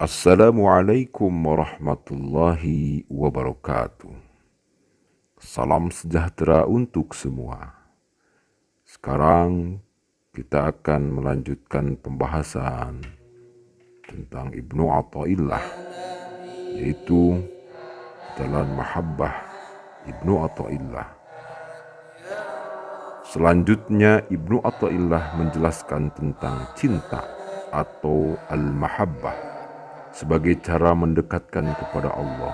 Assalamualaikum warahmatullahi wabarakatuh. Salam sejahtera untuk semua. Sekarang kita akan melanjutkan pembahasan tentang Ibnu Athaillah, yaitu Jalan Mahabbah Ibnu Athaillah. Selanjutnya Ibnu Athaillah menjelaskan tentang cinta atau al-mahabbah sebagai cara mendekatkan kepada Allah,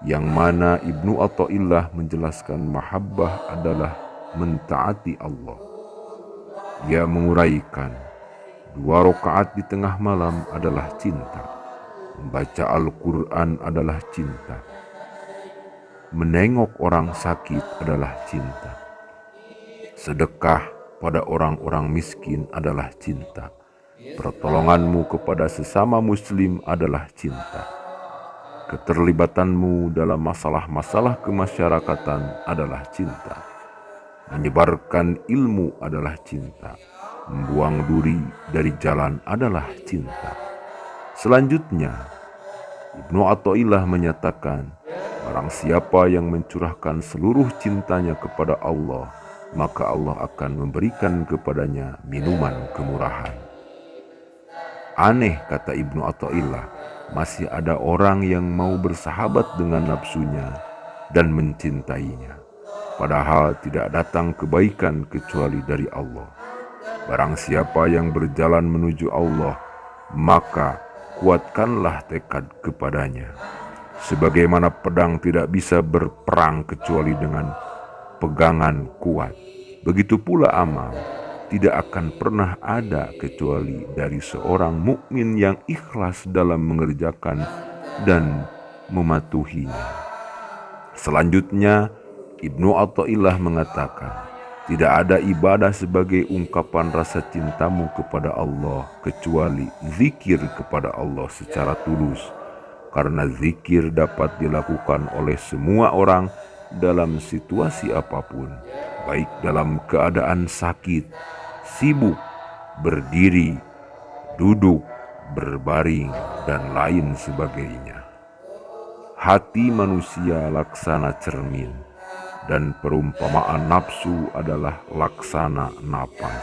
yang mana Ibnu Athaillah menjelaskan mahabbah adalah mentaati Allah. Ia menguraikan 2 rakaat di tengah malam adalah cinta, membaca Al-Quran adalah cinta, menengok orang sakit adalah cinta, sedekah pada orang-orang miskin adalah cinta, pertolonganmu kepada sesama muslim adalah cinta, keterlibatanmu dalam masalah-masalah kemasyarakatan adalah cinta, menyebarkan ilmu adalah cinta, membuang duri dari jalan adalah cinta. Selanjutnya, Ibnu Athaillah menyatakan, barang siapa yang mencurahkan seluruh cintanya kepada Allah, maka Allah akan memberikan kepadanya minuman kemurahan. Aneh, kata Ibnu Athaillah, masih ada orang yang mau bersahabat dengan nafsunya dan mencintainya, padahal tidak datang kebaikan kecuali dari Allah. Barang siapa yang berjalan menuju Allah, maka kuatkanlah tekad kepadanya. Sebagaimana pedang tidak bisa berperang kecuali dengan pegangan kuat, begitu pula amal tidak akan pernah ada kecuali dari seorang mukmin yang ikhlas dalam mengerjakan dan mematuhinya. Selanjutnya, Ibnu Athaillah mengatakan, tidak ada ibadah sebagai ungkapan rasa cintamu kepada Allah kecuali zikir kepada Allah secara tulus, karena zikir dapat dilakukan oleh semua orang dalam situasi apapun, baik dalam keadaan sakit, sibuk, berdiri, duduk, berbaring, dan lain sebagainya. Hati manusia laksana cermin, dan perumpamaan nafsu adalah laksana napas.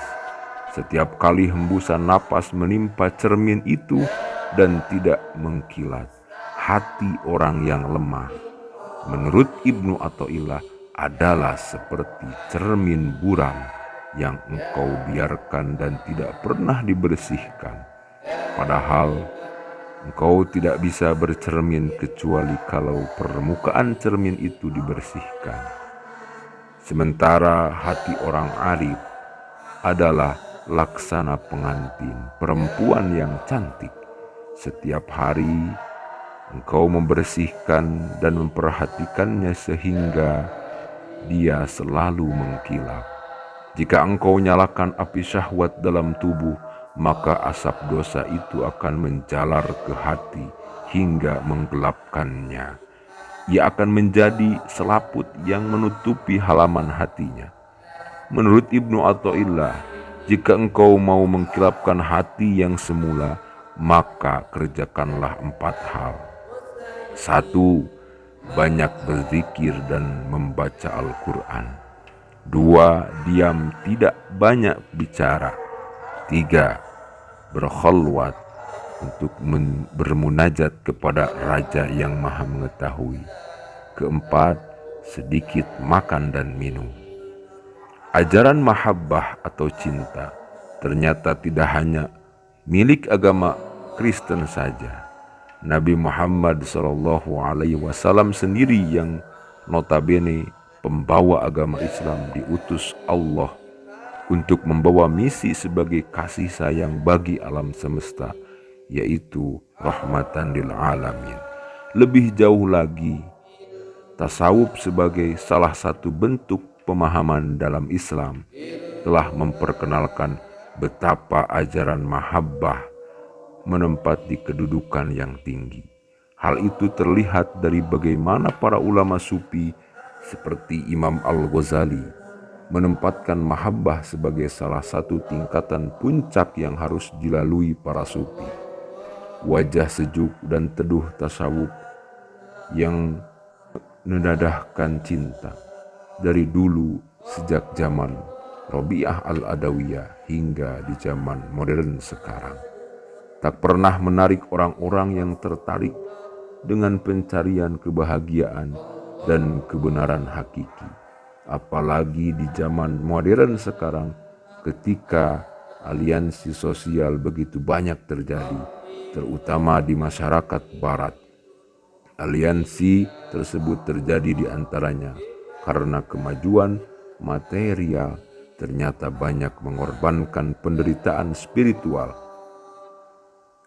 Setiap kali hembusan napas menimpa cermin itu dan tidak mengkilat, hati orang yang lemah, menurut Ibnu Athaillah, adalah seperti cermin buram yang engkau biarkan dan tidak pernah dibersihkan. Padahal engkau tidak bisa bercermin kecuali kalau permukaan cermin itu dibersihkan. Sementara hati orang arif adalah laksana pengantin perempuan yang cantik. Setiap hari engkau membersihkan dan memperhatikannya sehingga dia selalu mengkilap. Jika engkau nyalakan api syahwat dalam tubuh, maka asap dosa itu akan menjalar ke hati hingga menggelapkannya. Ia akan menjadi selaput yang menutupi halaman hatinya. Menurut Ibnu Athaillah, jika engkau mau mengkilapkan hati yang semula, maka kerjakanlah 4 hal. 1. Banyak berzikir dan membaca Al-Quran. 2. Diam, tidak banyak bicara. 3. Berkhalwat untuk bermunajat kepada Raja yang Maha Mengetahui. 4. Sedikit makan dan minum. Ajaran mahabbah atau cinta ternyata tidak hanya milik agama Kristen saja. Nabi Muhammad SAW sendiri yang notabene pembawa agama Islam diutus Allah untuk membawa misi sebagai kasih sayang bagi alam semesta, yaitu rahmatan lil alamin. Lebih jauh lagi, tasawuf sebagai salah satu bentuk pemahaman dalam Islam telah memperkenalkan betapa ajaran mahabbah menempati kedudukan yang tinggi. Hal itu terlihat dari bagaimana para ulama sufi seperti Imam Al-Ghazali menempatkan mahabbah sebagai salah satu tingkatan puncak yang harus dilalui para sufi. wajah sejuk dan teduh tasawuf yang menadahkan cinta dari dulu sejak zaman Robiah Al-Adawiyah hingga di zaman modern sekarang. Tak pernah menarik orang-orang yang tertarik dengan pencarian kebahagiaan dan kebenaran hakiki. Apalagi di zaman modern sekarang ketika aliansi sosial begitu banyak terjadi, terutama di masyarakat barat. Aliansi tersebut terjadi di antaranya karena kemajuan material ternyata banyak mengorbankan penderitaan spiritual.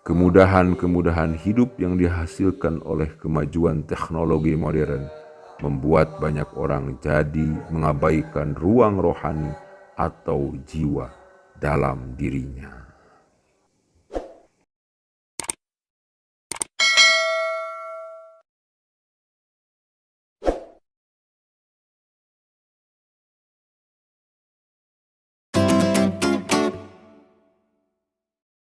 Kemudahan-kemudahan hidup yang dihasilkan oleh kemajuan teknologi modern membuat banyak orang jadi mengabaikan ruang rohani atau jiwa dalam dirinya.